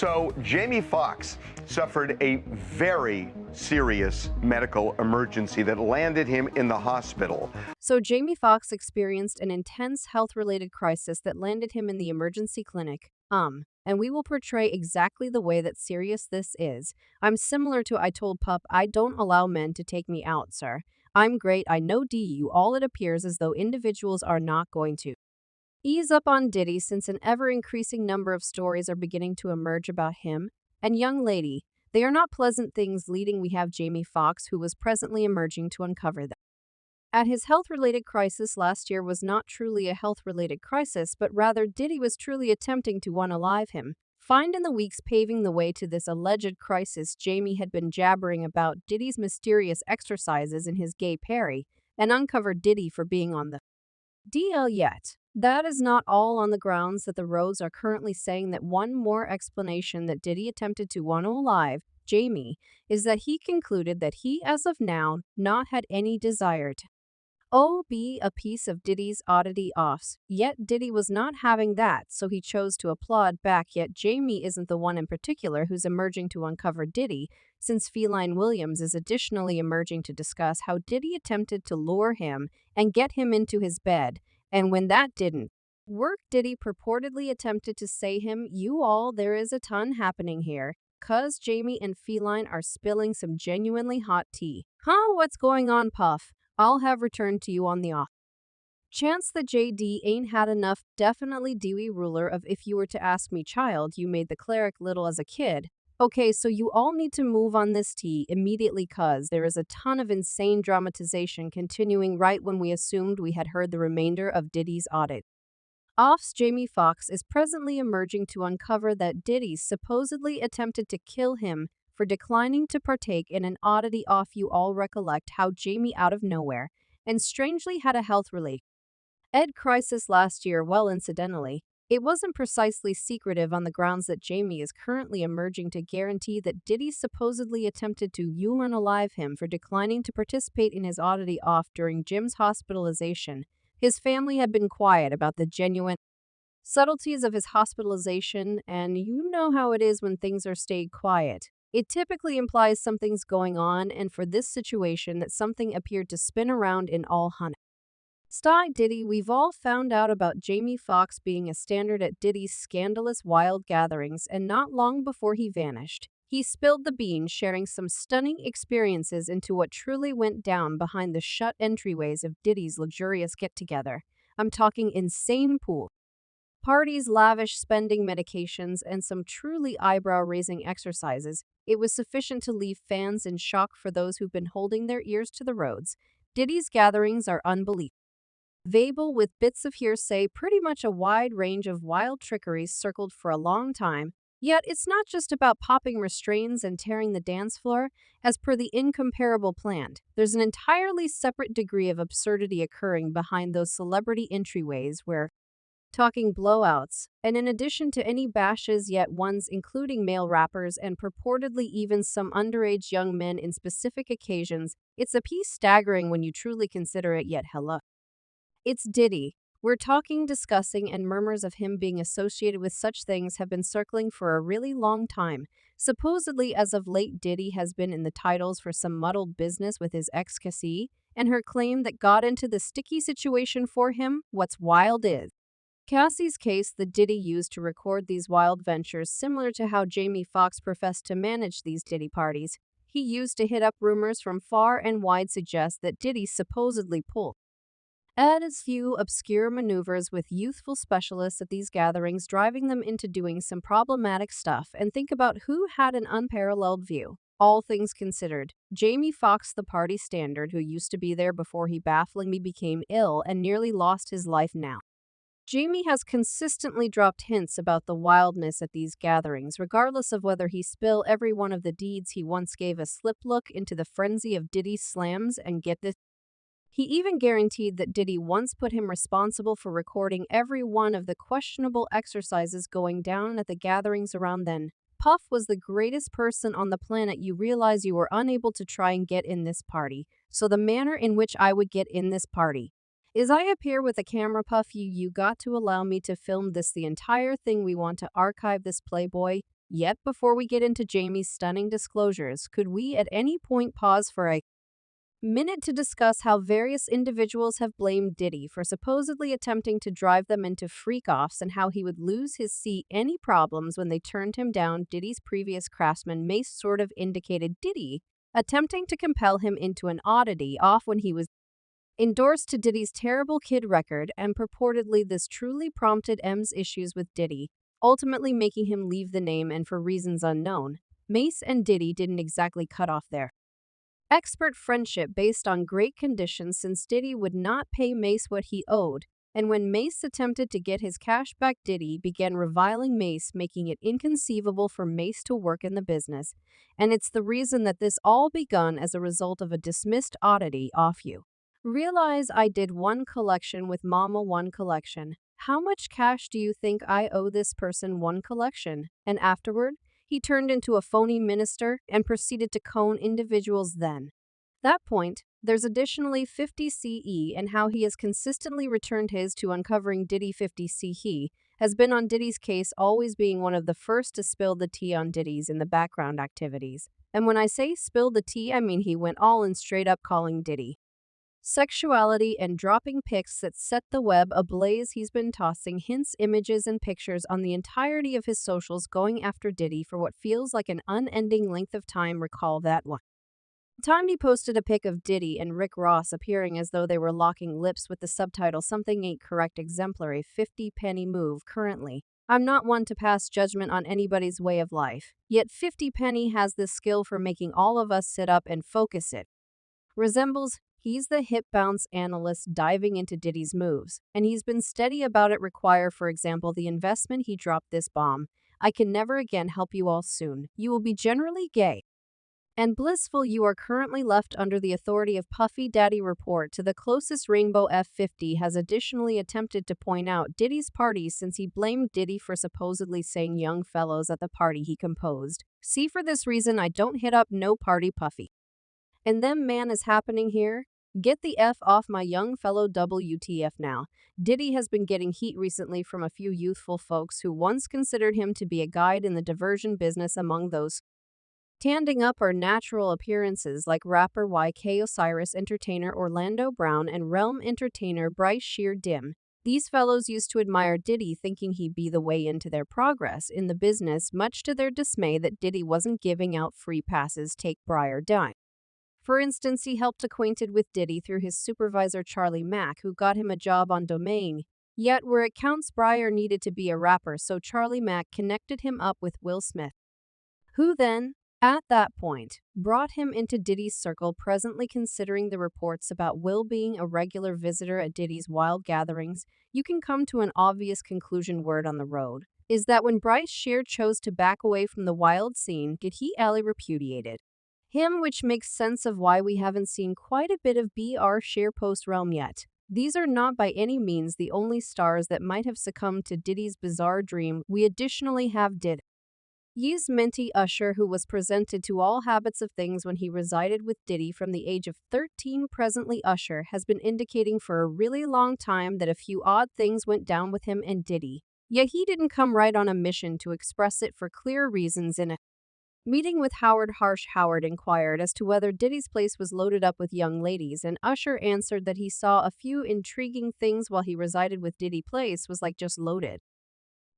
So Jamie Foxx suffered a very serious medical emergency that landed him in the hospital. So Jamie Foxx experienced an intense health-related crisis that landed him in the emergency clinic. And we will portray exactly the way that serious this is. I'm similar to I told Pup, I don't allow men to take me out, sir. I'm great, I know you all it appears as though individuals are not going to ease up on Diddy since an ever-increasing number of stories are beginning to emerge about him. And young lady, they are not pleasant things leading. We have Jamie Foxx, who was presently emerging to uncover them. At his health-related crisis last year was not truly a health-related crisis, but rather Diddy was truly attempting to unalive him. Find in the weeks paving the way to this alleged crisis, Jamie had been jabbering about Diddy's mysterious exercises in his gay Perry and uncovered Diddy for being on the DL yet. That is not all on the grounds that the roads are currently saying that one more explanation that Diddy attempted to unalive Jamie is that he concluded that he as of now not had any desire to be a piece of Diddy's oddity offs. Yet Diddy was not having that, so he chose to applaud back. Yet Jamie isn't the one in particular who's emerging to uncover Diddy, since Feline Williams is additionally emerging to discuss how Diddy attempted to lure him and get him into his bed, and when that didn't work, Diddy purportedly attempted to say him, "You all, there is a ton happening here, 'cause Jamie and Feline are spilling some genuinely hot tea." Huh, what's going on, Puff? I'll have returned to you on the off chance that JD ain't had enough. Definitely Dewey ruler of if you were to ask me, child, you made the cleric little as a kid. Okay, so you all need to move on this tea immediately, cuz there is a ton of insane dramatization continuing right when we assumed we had heard the remainder of Diddy's audit. Off's Jamie Foxx is presently emerging to uncover that Diddy supposedly attempted to kill him for declining to partake in an oddity off. You all recollect how Jamie out of nowhere and strangely had a health-related crisis last year. Well, incidentally, it wasn't precisely secretive on the grounds that Jamie is currently emerging to guarantee that Diddy supposedly attempted to unalive him for declining to participate in his oddity off during Jim's hospitalization. His family had been quiet about the genuine subtleties of his hospitalization, and you know how it is when things are stayed quiet. It typically implies something's going on, and for this situation that something appeared to spin around in all Sty Diddy. We've all found out about Jamie Foxx being a standard at Diddy's scandalous wild gatherings, and not long before he vanished, he spilled the beans, sharing some stunning experiences into what truly went down behind the shut entryways of Diddy's luxurious get-together. I'm talking insane pool parties, lavish spending, medications, and some truly eyebrow-raising exercises. It was sufficient to leave fans in shock. For those who've been holding their ears to the roads, Diddy's gatherings are unbelievable, with bits of hearsay, pretty much a wide range of wild trickeries circled for a long time. Yet it's not just about popping restraints and tearing the dance floor. As per the incomparable planned, there's an entirely separate degree of absurdity occurring behind those celebrity entryways. We're talking blowouts, and in addition to any bashes, yet ones including male rappers and purportedly even some underage young men in specific occasions. It's a piece staggering when you truly consider it. Yet hello, it's Diddy. We're talking, discussing, and murmurs of him being associated with such things have been circling for a really long time. Supposedly, as of late, Diddy has been in the titles for some muddled business with his ex Cassie, and her claim that got into the sticky situation for him. What's wild is Cassie's case that Diddy used to record these wild ventures, similar to how Jamie Foxx professed to manage these Diddy parties. He used to hit up rumors from far and wide suggest that Diddy supposedly pulled a few obscure maneuvers with youthful specialists at these gatherings, driving them into doing some problematic stuff. And think about who had an unparalleled view. All things considered, Jamie Foxx, the party standard who used to be there before he bafflingly became ill and nearly lost his life now. Jamie has consistently dropped hints about the wildness at these gatherings, regardless of whether he spill every one of the deeds. He once gave a slip look into the frenzy of Diddy's slams, and get this, he even guaranteed that Diddy once put him responsible for recording every one of the questionable exercises going down at the gatherings around then. Puff was the greatest person on the planet. You realize you were unable to try and get in this party, so the manner in which I would get in this party is I appear with a camera. Puff, you got to allow me to film this, the entire thing. We want to archive this, Playboy. Yet before we get into Jamie's stunning disclosures, could we at any point pause for a minute to discuss how various individuals have blamed Diddy for supposedly attempting to drive them into freak-offs and how he would lose his seat any problems when they turned him down? Diddy's previous craftsman Mace sort of indicated Diddy attempting to compel him into an oddity off when he was endorsed to Diddy's terrible kid record, and purportedly this truly prompted M's issues with Diddy, ultimately making him leave the name, and for reasons unknown, Mace and Diddy didn't exactly cut off their expert friendship based on great conditions, since Diddy would not pay Mace what he owed, and when Mace attempted to get his cash back, Diddy began reviling Mace, making it inconceivable for Mace to work in the business, and it's the reason that this all begun as a result of a dismissed oddity off you. Realize I did one collection with Mama, one collection. How much cash do you think I owe this person? One collection. And afterward, he turned into a phony minister and proceeded to cone individuals then. That point, there's additionally 50 CE, and how he has consistently returned his to uncovering Diddy 50 C. He has been on Diddy's case, always being one of the first to spill the tea on Diddy's in the background activities. And when I say spill the tea, I mean he went all in, straight up calling Diddy sexuality and dropping pics that set the web ablaze. He's been tossing hints, images, and pictures on the entirety of his socials, going after Diddy for what feels like an unending length of time. Recall that one time he posted a pic of Diddy and Rick Ross appearing as though they were locking lips with the subtitle "Something Ain't Correct, exemplary 50-penny move." Currently, I'm not one to pass judgment on anybody's way of life, yet 50 Penny has this skill for making all of us sit up and focus. It resembles he's the hip bounce analyst diving into Diddy's moves, and he's been steady about it. Require, for example, the investment he dropped this bomb. I can never again help you all soon. You will be generally gay and blissful. You are currently left under the authority of Puffy Daddy. Report to the closest. Rainbow F50 has additionally attempted to point out Diddy's party, since he blamed Diddy for supposedly saying young fellows at the party he composed. See, for this reason I don't hit up no party Puffy. And them man is happening here. Get the F off my young fellow. WTF now. Diddy has been getting heat recently from a few youthful folks who once considered him to be a guide in the diversion business. Among those standing up are natural appearances like rapper YK Osiris, entertainer Orlando Brown, and Realm entertainer Bryce Shear Dim. These fellows used to admire Diddy, thinking he'd be the way into their progress in the business, much to their dismay that Diddy wasn't giving out free passes. Take Briar Dime, for instance. He helped acquainted with Diddy through his supervisor Charlie Mack, who got him a job on Domain. Yet where it counts, Briar needed to be a rapper, so Charlie Mack connected him up with Will Smith, who then, at that point, brought him into Diddy's circle. Presently, considering the reports about Will being a regular visitor at Diddy's wild gatherings, you can come to an obvious conclusion. Word on the road is that when Bryce Shear chose to back away from the wild scene, Did he Alley repudiated him, which makes sense of why we haven't seen quite a bit of Br Shear post Realm yet. These are not by any means the only stars that might have succumbed to Diddy's bizarre dream. We additionally have Diddy's mentee Usher, who was presented to all habits of things when he resided with Diddy from the age of 13. Presently, Usher has been indicating for a really long time that a few odd things went down with him and Diddy. Yet he didn't come right on a mission to express it for clear reasons. In a meeting with Howard Harsh, Howard inquired as to whether Diddy's place was loaded up with young ladies, and Usher answered that he saw a few intriguing things while he resided with Diddy. Place was like just loaded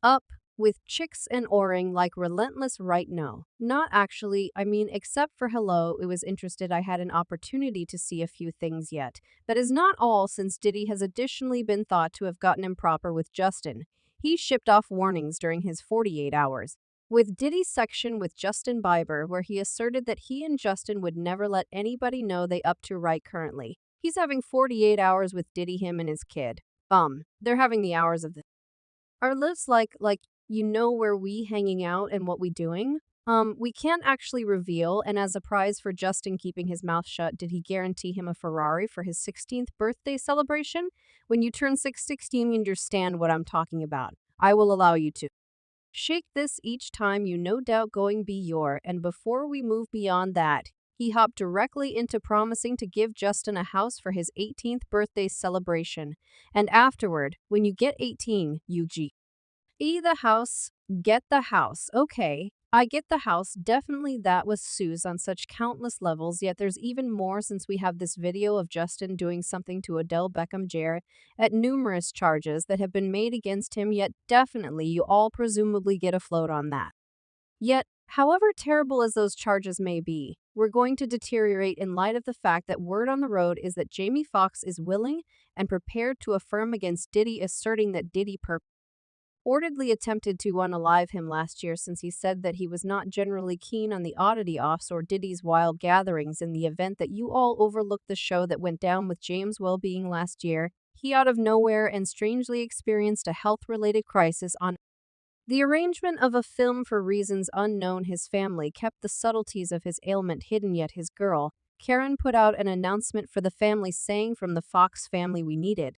up with chicks and oring like relentless. Right? No, not actually. I mean, except for hello, it was interested. I had an opportunity to see a few things yet. That is not all, since Diddy has additionally been thought to have gotten improper with Justin. He shipped off warnings during his 48 hours with Diddy's section with Justin Bieber, where he asserted that he and Justin would never let anybody know they up to right. Currently, he's having 48 hours with Diddy, him and his kid. They're having the hours of our lives, like you know where we hanging out and what we doing. We can't actually reveal, and as a prize for Justin keeping his mouth shut, did he guarantee him a Ferrari for his 16th birthday celebration? When you turn 16, you understand what I'm talking about. I will allow you to shake this each time, you no doubt going be your. And before we move beyond that, he hopped directly into promising to give Justin a house for his 18th birthday celebration. And afterward, when you get 18, you the house, get the house. Okay, I get the house, definitely that was Sue's on such countless levels, yet there's even more since we have this video of Justin doing something to Odell Beckham Jr. at numerous charges that have been made against him, yet definitely you all presumably get afloat on that. Yet, however terrible as those charges may be, we're going to deteriorate in light of the fact that word on the road is that Jamie Foxx is willing and prepared to affirm against Diddy, asserting that Diddy reportedly attempted to unalive him last year, since he said that he was not generally keen on the oddity offs or Diddy's wild gatherings. In the event that you all overlooked the show that went down with James' well-being last year, he out of nowhere and strangely experienced a health-related crisis on the arrangement of a film. For reasons unknown, his family kept the subtleties of his ailment hidden, yet his girl, Karen, put out an announcement for the family saying, "From the Foxx family, we needed